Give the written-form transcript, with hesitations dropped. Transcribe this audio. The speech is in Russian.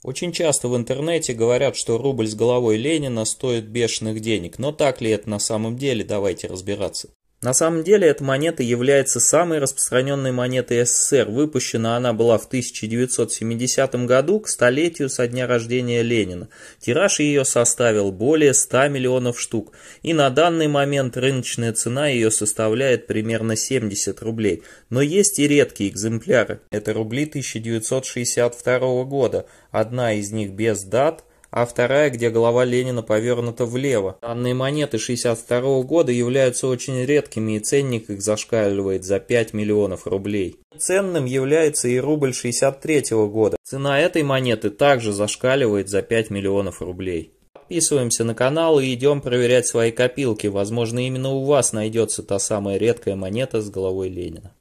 Очень часто в интернете говорят, что рубль с головой Ленина стоит бешеных денег, но так ли это на самом деле, давайте разбираться. На самом деле эта монета является самой распространенной монетой СССР. Выпущена она была в 1970 году к столетию со дня рождения Ленина. Тираж ее составил более 100 миллионов штук. И на данный момент рыночная цена ее составляет примерно 70 рублей. Но есть и редкие экземпляры. Это рубли 1962 года. Одна из них без дат, а вторая, где голова Ленина повернута влево. Данные монеты 1962 года являются очень редкими, и ценник их зашкаливает за 5 миллионов рублей. Ценным является и рубль 1963 года. Цена этой монеты также зашкаливает за 5 миллионов рублей. Подписываемся на канал и идем проверять свои копилки. Возможно, именно у вас найдется та самая редкая монета с головой Ленина.